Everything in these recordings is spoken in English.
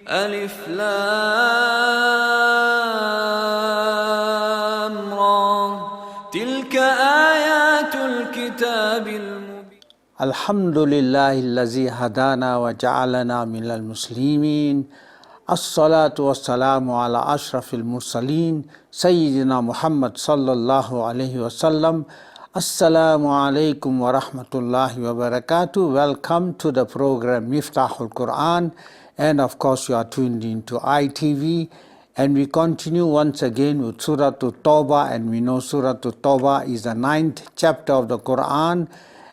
ألف لام را تلك آيات الكتاب المبين. الحمد لله الذي هدانا وجعلنا من المسلمين. الصلاة والسلام على أشرف المرسلين سيدنا محمد صلى الله عليه wasallam. Assalamu alaikum wa rahmatullahi wa barakatuh. Welcome to the program Miftahul Quran, and of course you are tuned into ITV, and we continue once again with Surah Tawbah, and we know Surah Tawbah is the 9th chapter of the Quran,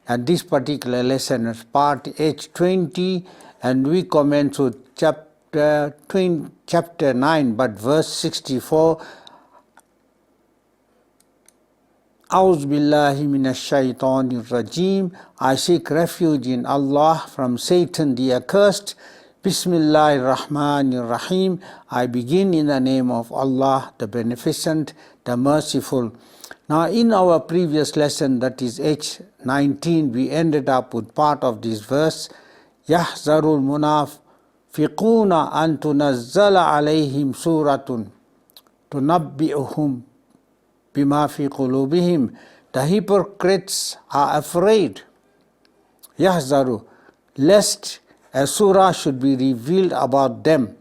and this particular lesson is part H20, and we commence with chapter 9 but verse 64. A'udhu billahi minash shaitanir rajim. I seek refuge in Allah from Satan the accursed. Bismillahir Rahmanir Rahim. I begin in the name of Allah, the Beneficent, the Merciful. Now in our previous lesson, that is H19, we ended up with part of this verse. Yahzarul munafiquna an tunazzala alayhim suratun tunabbi'uhum bima fi qulubihim. The hypocrites are afraid, Yahzaru, lest a surah should be revealed about them,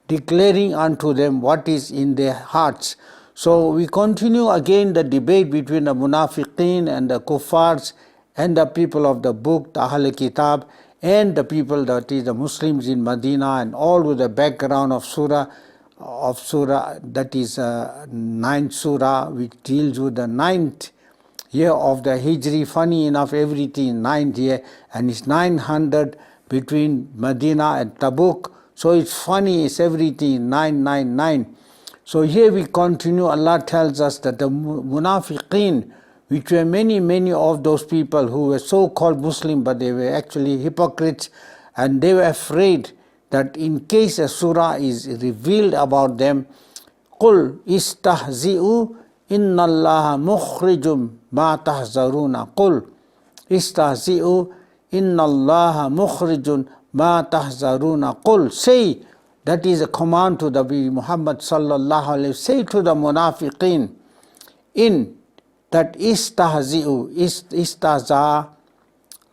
declaring unto them what is in their hearts. So we continue again the debate between the munafiqeen and the kuffars and the people of the book, the Ahl Kitab, and the people, that is the Muslims in Medina, and all with the background of surah, that is 9th surah, which deals with the 9th year of the Hijri. Funny enough, everything 9th year, and it's 900 between Medina and Tabuk. So it's funny, it's everything 999. So here we continue. Allah tells us that the munafiqeen, which were many of those people who were so-called Muslim, but they were actually hypocrites, and they were afraid that in case a surah is revealed about them, قُلْ إِسْتَهْزِئُوا إِنَّ اللَّهَ مُخْرِجٌ مَا تَحْذَرُونَ قُلْ إِسْتَهْزِئُوا إِنَّ اللَّهَ مُخْرِجٌ مَا تَحْذَرُونَ قُلْ. Say, that is a command to the Muhammad sallallahu alaihi wasallam. Say to the munafiqeen, in that istahzi'u, istahza,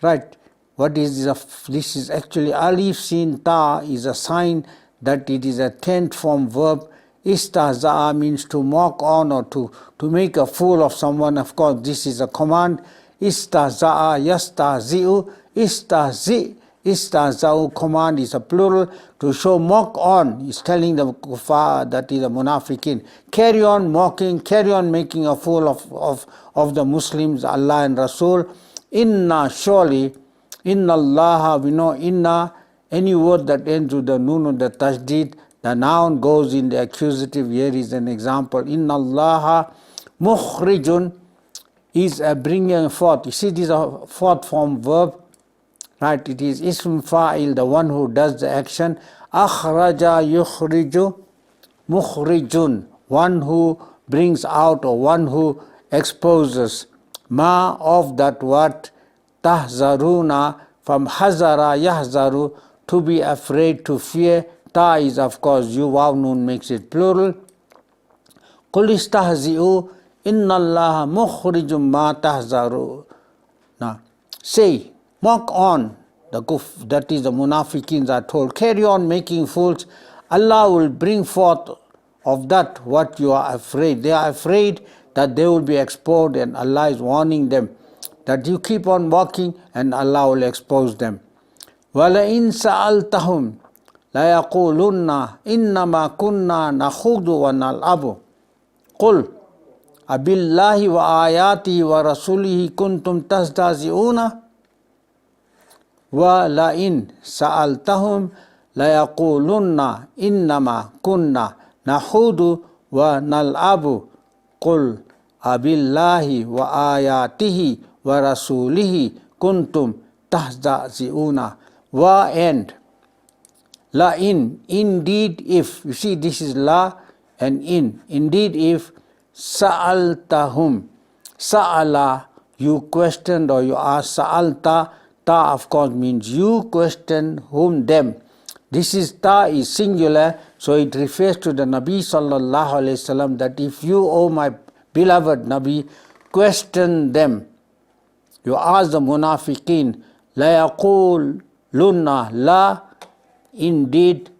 right? What is this is actually alif sin ta is a sign that it is a 10th form verb. Istahza means to mock on or to make a fool of someone. Of course, this is a command. Istahza, yastahzi'u, istahzi. Istahza'u command is a plural to show mock on. He's telling the kuffar, that is the munafiqeen, carry on mocking, carry on making a fool of the Muslims, Allah and Rasul. Inna, surely, inna Allah, we know inna, any word that ends with the noon or the tashdid, the noun goes in the accusative. Here is an example. Inna Allah mukhrijun is a bringing forth. You see, this is a fourth form verb. Right, it is ism fa'il, the one who does the action. Akhraja yukhriju, mukhrijun, one who brings out or one who exposes. Ma, of that what, tahzaruna, from hazara yahzaru, to be afraid, to fear. Ta is of course you, waw noon makes it plural. Qul istahzi'u inna allaha mukhrijum ma tahzaru. Now say, mock on, that is the munafiqeen are told, carry on making fools. Allah will bring forth of that what you are afraid. They are afraid that they will be exposed, and Allah is warning them that you keep on walking and Allah will expose them. وَلَئِن سَأَلْتَهُمْ لَيَقُولُنَّ إِنَّمَا كُنَّا نَخُوضُ وَنَلْعَبُ قُلْ أَبِاللَّهِ وَآيَاتِهِ وَرَسُولِهِ كُنْتُمْ تَسْتَهْزِئُونَ وَلَئِن سَأَلْتَهُمْ لَيَقُولُنَّ إِنَّمَا كُنَّا نَخُوضُ وَنَلْعَبُ قُلْ أَبِاللَّهِ وَآيَاتِهِ وَرَسُولِهِ كُنْتُمْ تَسْتَهْزِئُونَ. Wa and la in, indeed if, you see this is la and in, indeed if, sa'altahum, sa'ala, you questioned or you asked, sa'alta, ta of course means you questioned whom, them, This is ta is singular, so it refers to the Nabi sallallahu alayhi wasallam, that if you, O my beloved Nabi, question them, you ask the munafiqeen, la yaqulunna, la, indeed,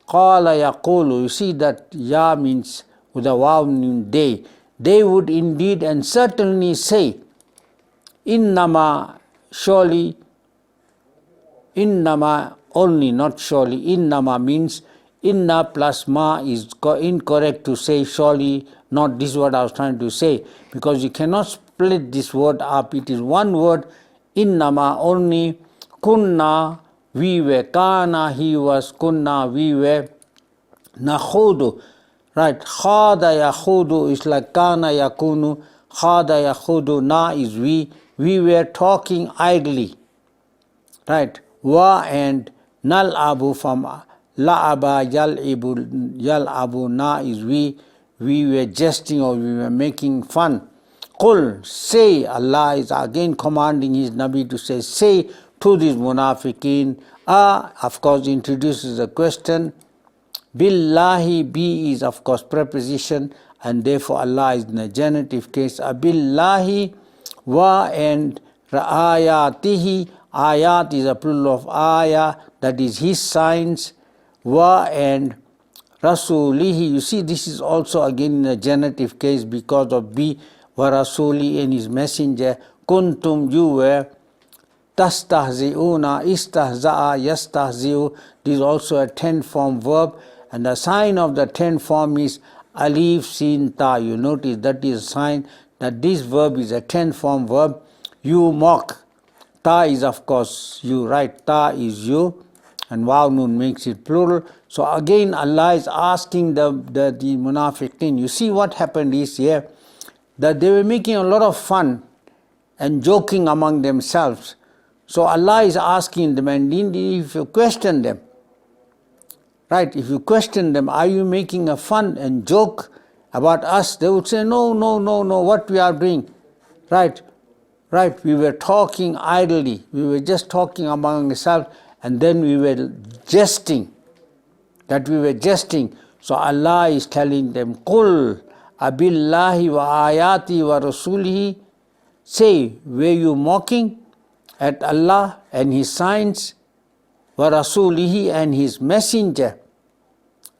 qala yaqulu. You see that ya means with a waw means they. They would indeed and certainly say, innama, surely, innama only, not surely. Innama means inna plus ma is incorrect to say surely, not. This is what I was trying to say, because you cannot split this word up. It is one word, innama only. Kunna, we were. Kana, he was. Kunna, we were. Nakhudu, right. Khada yakhudu is like kana yakunu. Khada yakhudu, na is we. We were talking idly, right. Wa and nal abu from la'aba yal'abu, na is we. We were jesting or we were making fun. Qul, say, Allah is again commanding his Nabi to say to these munafiqeen. Of course, introduces a question. Billahi, bi is of course preposition, and therefore Allah is in the genitive case. Billahi, wa and ayatihi. Ayat is a plural of ayah, that is his signs. Wa and rasulihi. You see, this is also again in the genitive case because of bi, wa rasuli, and his messenger. Kuntum, you were. Tastahzi'una, istahza'a, yastahzi'u. This is also a 10-form verb, and the sign of the 10 form is alif, sin, ta. You notice that is a sign that this verb is a 10-form verb. You mock. Ta is of course you, right? Ta is you, and waw nun makes it plural. So again Allah is asking the munafiqeen. You see what happened is here, that they were making a lot of fun and joking among themselves. So Allah is asking them, and if you question them, right, if you question them, are you making a fun and joke about us? They would say, no, what we are doing, right, we were talking idly, we were just talking among ourselves, and then we were jesting, So Allah is telling them, Qul abillahi wa ayati wa rasulihi, say, were you mocking at Allah and his signs, wa rasulihi, and his messenger,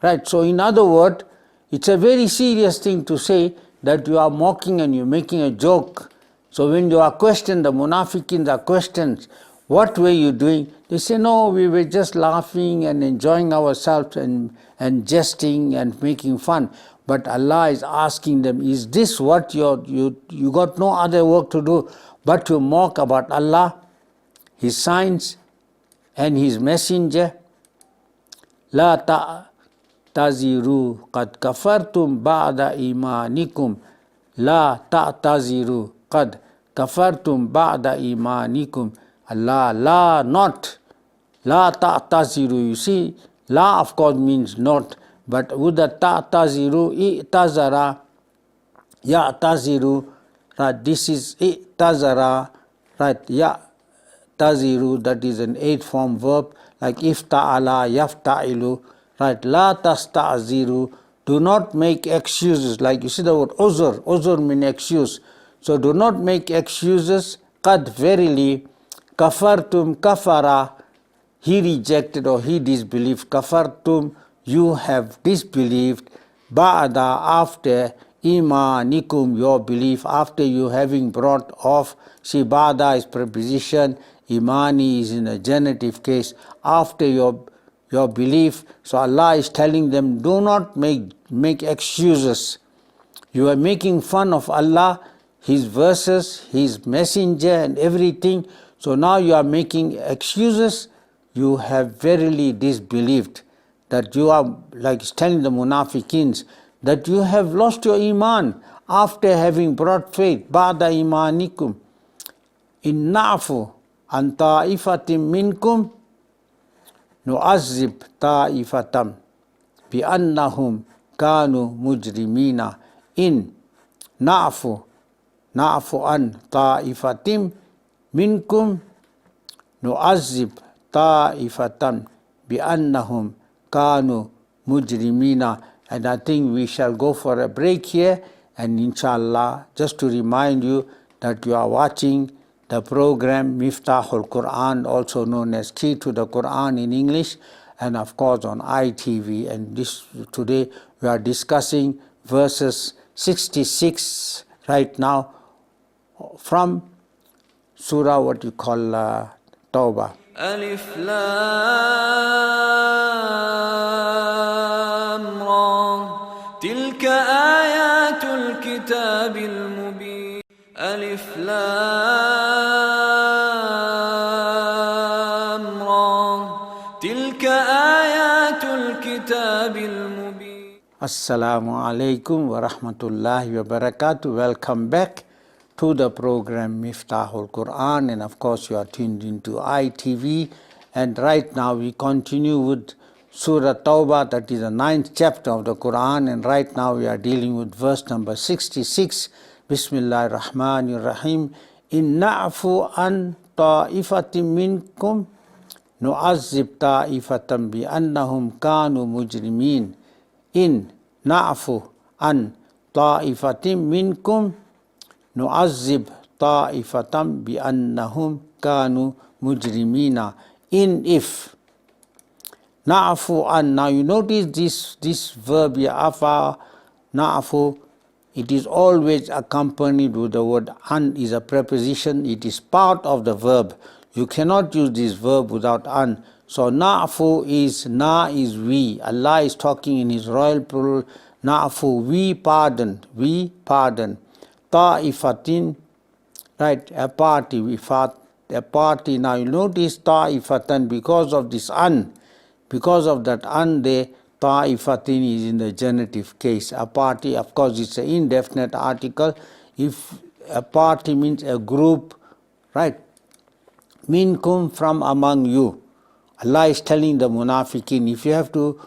right? So in other words, it's a very serious thing to say that you are mocking and you're making a joke. So when you are questioned, the munafiqeen are questioned, what were you doing? They say, no, we were just laughing and enjoying ourselves and jesting and making fun. But Allah is asking them, is this what you got no other work to do but to mock about Allah, his signs, and his messenger? La ta'taziru qad kafartum ba'da imanikum. La ta'taziru qad kafartum ba'da imanikum. Allah, la, not. La ta'taziru. You see, la of course means not, but with the ta'taziru, i'tazara, ya'taziru, right, this is i'tazara, right, ya'taziru, that is an 8-form verb, like ifta'ala, yafta'ilu, right, la tasta'ziru, do not make excuses, like you see the word uzur means excuse, so do not make excuses, qad, verily, kafartum, kafara, he rejected or he disbelieved, kafartum, you have disbelieved, ba'da, after, imanikum, your belief, after you having brought off. See, ba'da is preposition, imani is in a genitive case, after your belief. So Allah is telling them, do not make excuses. You are making fun of Allah, his verses, his messenger and everything. So now you are making excuses. You have verily disbelieved. That you are, like telling the munafiqeens, that you have lost your iman after having brought faith. Ba'da imanikum. In na'fu an ta'ifatim minkum nu'azzib ta'ifatam bi annahum kanu mujrimina. In na'fu an ta'ifatim minkum nu'azzib ta'ifatam بِأَنَّهُمْ كَانُوا مُجْرِمِينَ. And I think we shall go for a break here, and inshallah, just to remind you that you are watching the program Miftahul Quran, also known as Key to the Quran in English, and of course on ITV. And today we are discussing verses 66 right now from Surah what you call Tawbah. ألف لام را تلك آيات الكتاب المبين ألف لام را تلك آيات الكتاب المبين. Assalamu alaikum wa rahmatullahi wa barakatuh. Welcome back to the program Miftahul Quran, and of course you are tuned into ITV, and right now we continue with Surah Tawbah, that is the 9th chapter of the Quran, and right now we are dealing with verse number 66. Bismillahir Rahmanir Rahim. In na'fu an ta'ifatin minkum nu'azzib ta'ifatan bi annahum kanu mujrimin. In na'fu an ta'ifatin minkum nu'azzib ta'ifatan bi annahum kanu mujrimina. In if na'fu an, now you notice this verb here, afa, na'fu, it is always accompanied with the word an is a preposition. It is part of the verb. You cannot use this verb without an. So na'fu is, na is we. Allah is talking in His royal plural. Na'fu, we pardon, we pardon. Ta'ifatin, right, a party, a party. Now you notice ta'ifatan, because of this an, because of that an there, ta'ifatin is in the genitive case. A party, of course, it's an indefinite article. If a party means a group, right, minkum, from among you. Allah is telling the munafiqin, if you have to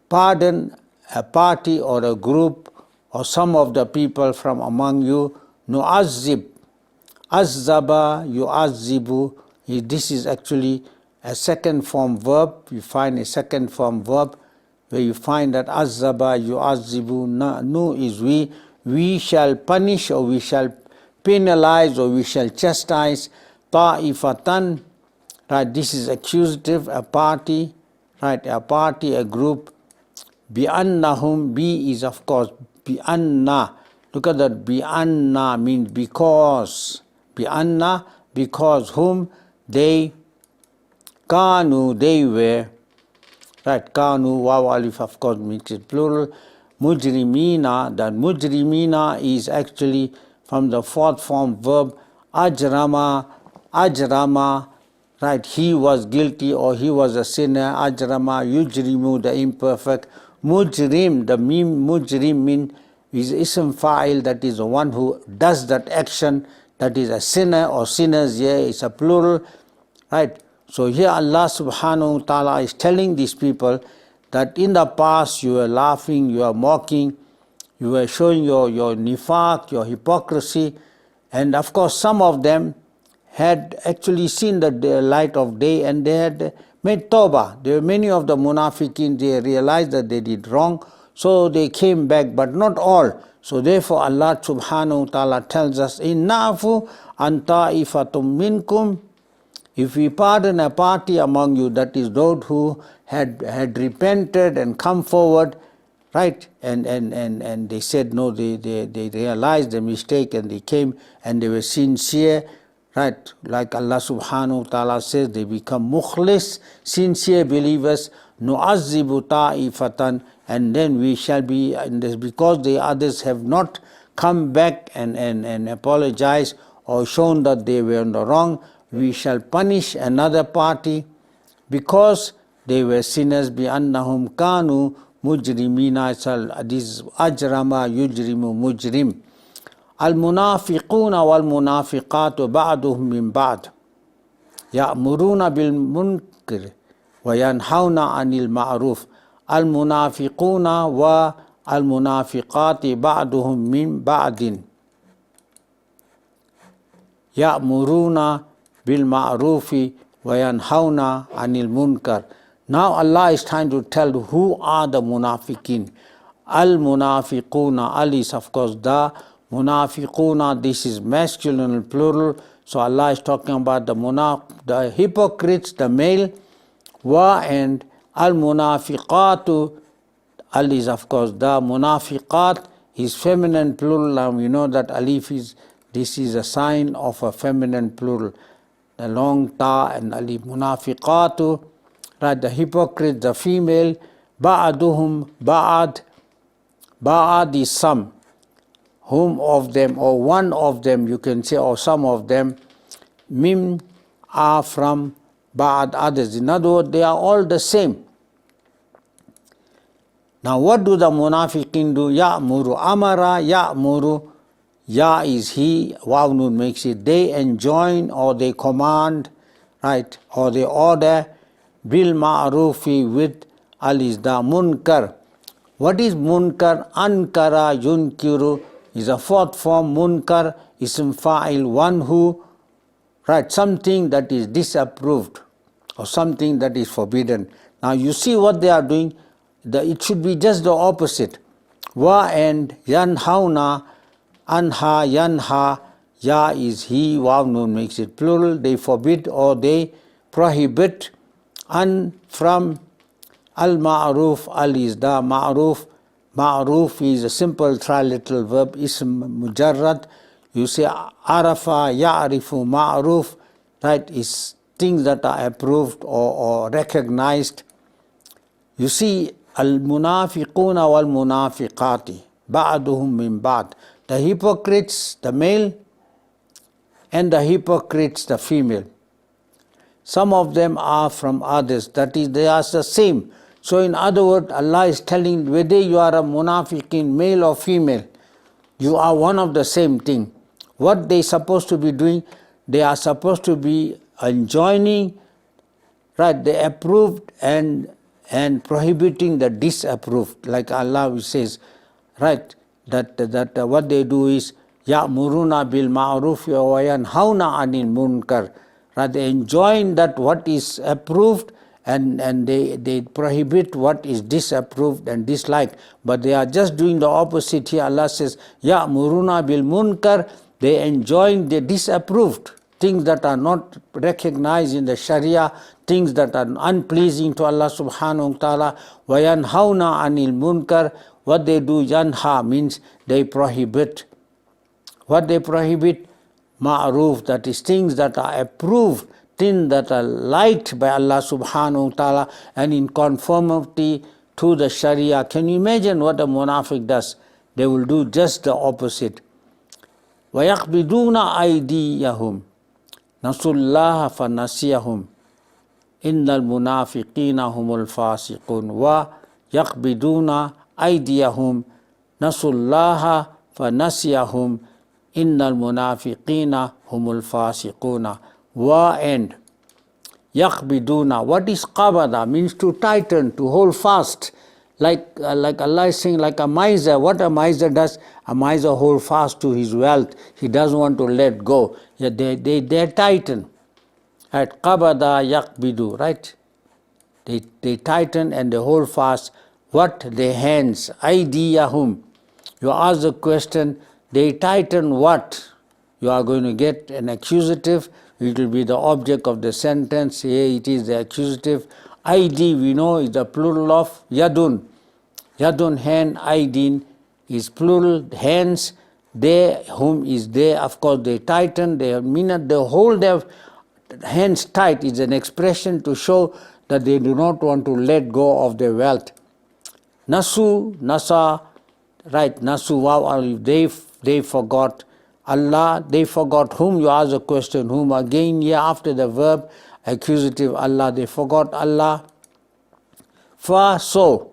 pardon a party or a group or some of the people from among you, nu'azzib, azzaba, yu'azzibu, this is actually a second form verb. You find a second form verb where you find that azzaba, yu'azzibu, nu is we shall punish, or we shall penalize, or we shall chastise, ta'ifatan, right, this is accusative, a party, right, a party, a group. Bi'annahum, bi is of course bi'anna. Look at that, bi'anna means because. Bi'anna, because whom? They, kanu, they were, right, kanu, waw alif of course means it plural. Mujrimina, that mujrimina is actually from the fourth form verb ajrama, ajrama, right, he was guilty or he was a sinner. Ajrama, yujrimu, the imperfect. Mujrim, the mim mujrim mean is ism fa'il, that is the one who does that action, that is a sinner or sinners. Here is a plural, right. So here Allah subhanahu wa ta'ala is telling these people that in the past you were laughing, you were mocking, you were showing your nifaq, your hypocrisy, and of course some of them had actually seen the light of day and they had made tawbah. There were many of the munafiqin, they realized that they did wrong, so they came back, but not all. So therefore Allah subhanahu wa ta'ala tells us, in na'fu an ta'ifatum minkum, if we pardon a party among you, that is those who had repented and come forward, right, and they said no, they realized the mistake and they came and they were sincere, right, like Allah subhanahu wa ta'ala says, they become mukhlis, sincere believers. Nu'azzibu ta'ifatan, and then we shall be, and this, because the others have not come back and apologized or shown that they were in the wrong, we shall punish another party because they were sinners. Bi annahum kanu mujrimina. This ajrama, yujrimu, mujrim. Al-munafiquna wal-munafiqatu ba'duhum min ba'd ya'muruna bil-munkar wa yanhawna 'anil ma'ruf. Al-munafiquna wa al-munafiqati ba'duhum min ba'din ya'muruna bil-ma'rufi wa yanhawna 'anil munkar. Now Allah is trying to tell who are the munafiqeen. Al-munafiquna, al is of course the, munafiquna, this is masculine plural. So Allah is talking about the hypocrites, the male, wa, and al-munafiqatu, al is of course the, munafiqat is feminine plural, and we know that alif is, this is a sign of a feminine plural. The long ta and alif, munafiqatu, right, the hypocrite, the female, ba'aduhum, ba'ad is some, whom of them, or one of them you can say, or some of them, mim are from ba'ad, others. In other words, they are all the same. Now what do the munafiqeen do? Ya'muru, amara, ya'muru, ya is he, waw nun makes it, they enjoin or they command, right, or they order, bil ma'rufi, with, al is the munkar. What is munkar? Ankara yunkiru is a fourth form. Munkar ism fa'il, one who, right, something that is disapproved or something that is forbidden. Now you see what they are doing. It should be just the opposite. Wa and yanhauna, anha, yanha, ya is he, waw nun makes it plural. They forbid or they prohibit. An, from, al-ma'ruf, al is the ma'ruf. Ma'ruf is a simple triliteral verb, ism mujarrad. You say arafa, ya'rifu, ma'ruf, right, is things that are approved or recognized. You see, al-munafiquna wal-munafiqati, ba'duhum min ba'd. The hypocrites, the male, and the hypocrites, the female. Some of them are from others, that is, they are the same. So in other words, Allah is telling whether you are a munafiqin, male or female, you are one of the same thing. What they supposed to be doing? They are supposed to be enjoining, right, the approved and prohibiting the disapproved. Like Allah says, right, that what they do is ya'muruna bil ma'ruf wa yanhauna 'anil munkar. Right, they enjoin that what is approved and they prohibit what is disapproved and disliked. But they are just doing the opposite here. Allah says, ya'muruna bil munkar, they enjoin the disapproved, things that are not recognized in the Sharia, things that are unpleasing to Allah subhanahu wa ta'ala. Wa yanhauna 'anil munkar, what they do, yanha means they prohibit. What they prohibit? Ma'ruf, that is things that are approved, things that are liked by Allah subhanahu wa ta'ala and in conformity to the Sharia. Can you imagine what a munafiq does? They will do just the opposite. وَيَقْبِدُونَ أَيْدِيَهُمْ نَسُوا اللَّهَ فَنَسِيَهُمْ إِنَّ الْمُنَافِقِينَ هُمُ الْفَاسِقُونَ وَيَقْبِدُونَ أَيْدِيَهُمْ نَسُوا اللَّهَ فَنَسِيَهُمْ Innal munafiqina humul fasiquna. Wa and yaqbiduna. What is qabada? Means to tighten, to hold fast. Like Allah is saying, like a miser. What a miser does? A miser hold fast to his wealth. He doesn't want to let go. Yeah, they tighten. Right? Qabada yaqbidu. Right? They tighten and they hold fast. What? Their hands. Aydiyahum. You ask the question, they tighten what? You are going to get an accusative. It will be the object of the sentence. Here it is the accusative. Aidi, we know, is the plural of yadun. Yadun, hand. Aidin is plural, hands. They, whom is they. Of course, they tighten. They mean that they hold their hands tight. Is an expression to show that they do not want to let go of their wealth. Nasu, nasa, right, nasu, wow, they forgot Allah, they forgot whom. You ask the question, whom? Again, here after the verb, accusative Allah, they forgot Allah. Fa, so,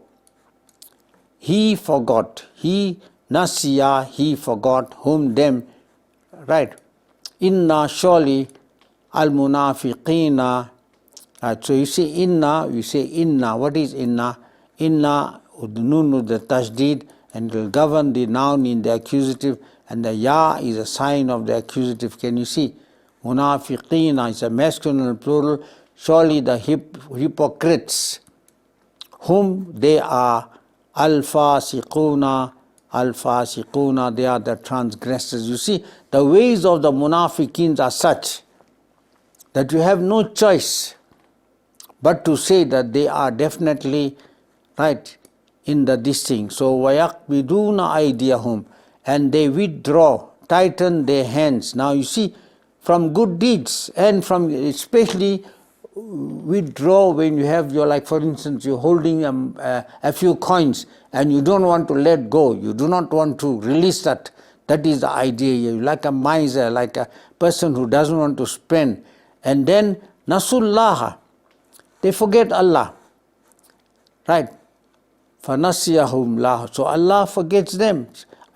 he forgot, he, nasiya, he forgot, whom, them, right. Inna, surely, al-munafiqina, right. So you say inna, you say inna. What is inna? Inna, nun the tasdeed, and it will govern the noun in the accusative, and the ya is a sign of the accusative. Can you see? Munafiqina is a masculine plural. surely the hypocrites, whom they are al-fasiquna, they are the transgressors. You see, the ways of the munafiqeen are such that you have no choice but to say that they are definitely right in this thing. So وَيَقْبِدُونَ أَيْدِيَهُمْ, and they withdraw, tighten their hands. Now you see, from good deeds, and from especially withdraw when you have your, like for instance, you're holding a few coins and you don't want to let go, you do not want to release that. That is the idea here. Like a miser, like a person who doesn't want to spend. And then nasullaha, they forget Allah, right? فَنَسِيَهُمْ لَهُ, so Allah forgets them.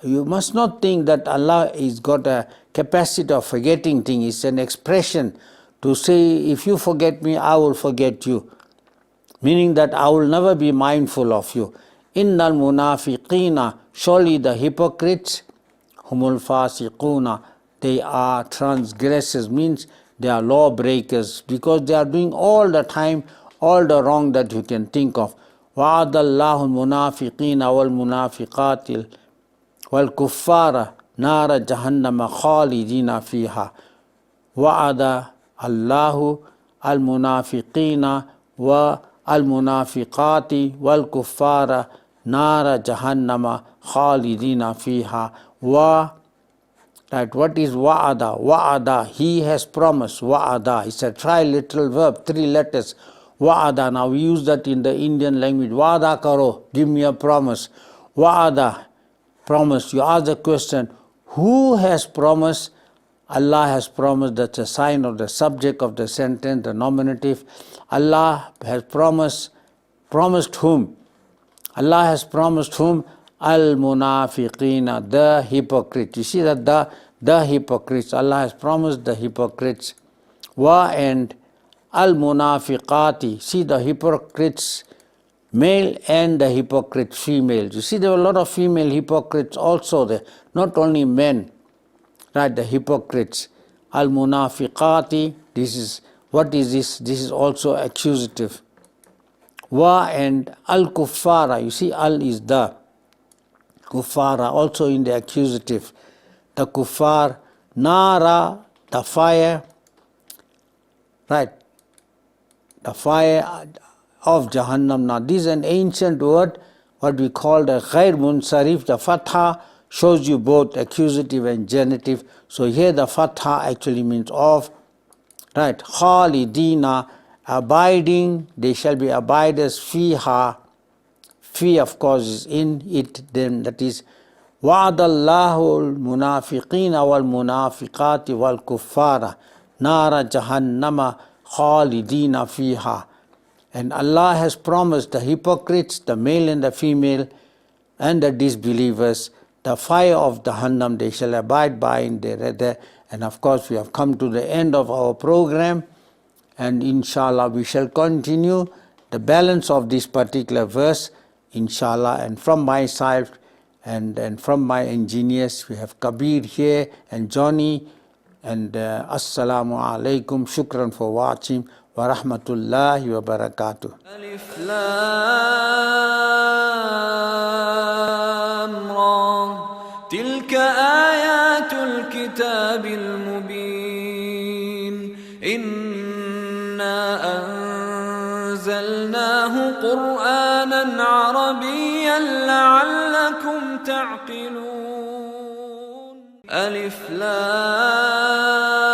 You must not think that Allah is got a capacity of forgetting things. It's an expression to say, if you forget me, I will forget you. Meaning that I will never be mindful of you. Innal munafiqina, surely the hypocrites, humul fasiquna, they are transgressors, means they are lawbreakers, because they are doing all the time all the wrong that you can think of. وَعَدَ اللَّهُ الْمُنَافِقِينَ وَالْمُنَافِقَاتِ وَالْكُفَّارَ نَارَ جَهَنَّمَ خَالِدِينَ فِيهَا. وَعَدَ اللَّهُ الْمُنَافِقِينَ وَالْمُنَافِقَاتِ وَالْكُفَّارَ نَارَ جَهَنَّمَ خَالِدِينَ فِيهَا. Right, what is wa'ada? Wa'ada, he has promised. Wa'ada, it's a triliteral verb, 3 letters. Wa'ada, now we use that in the Indian language. Wa'ada karo, give me a promise. Wa'ada, promise. You ask the question, who has promised? Allah has promised. That's a sign of the subject of the sentence, the nominative. Allah has promised. Promised whom? Allah has promised whom? Al-munafiqina, the hypocrites. You see that the hypocrites. Allah has promised the hypocrites. Wa and al-munafiqati. See the hypocrites male and the hypocrites female. You see there were a lot of female hypocrites also there. Not only men. Right, the hypocrites. Al-munafiqati. This is, what is this? This is also accusative. Wa and al-kuffara. You see al is the. Kuffara also in the accusative. The kuffar. Nara, the fire. Right. The fire of Jahannam. Now this is an ancient word, what we call the ghair munsarif. The fatha shows you both accusative and genitive. So here the fatha actually means of. Right. Khalidina, abiding, they shall be abiders. Fiha, fi of course is in it, then that is wa'adallahu al-munafiqina wal-munafiqati wal-kuffara nara jahannama khalidina fiha. And Allah has promised the hypocrites, the male and the female, and the disbelievers, the fire of Jahannam they shall abide by in there. And of course we have come to the end of our program, and inshallah we shall continue the balance of this particular verse, inshallah. And from my side and from my engineers, we have Kabir here and Johnny, and assalamu alaikum, shukran for watching, wa rahmatullahi wa barakatuh. Alif Lam Ra, tilka ayatul kitabil mubin, inna anzalnahu Qur'anan Arabiyyan la'allakum ta'qilun. Alif Lam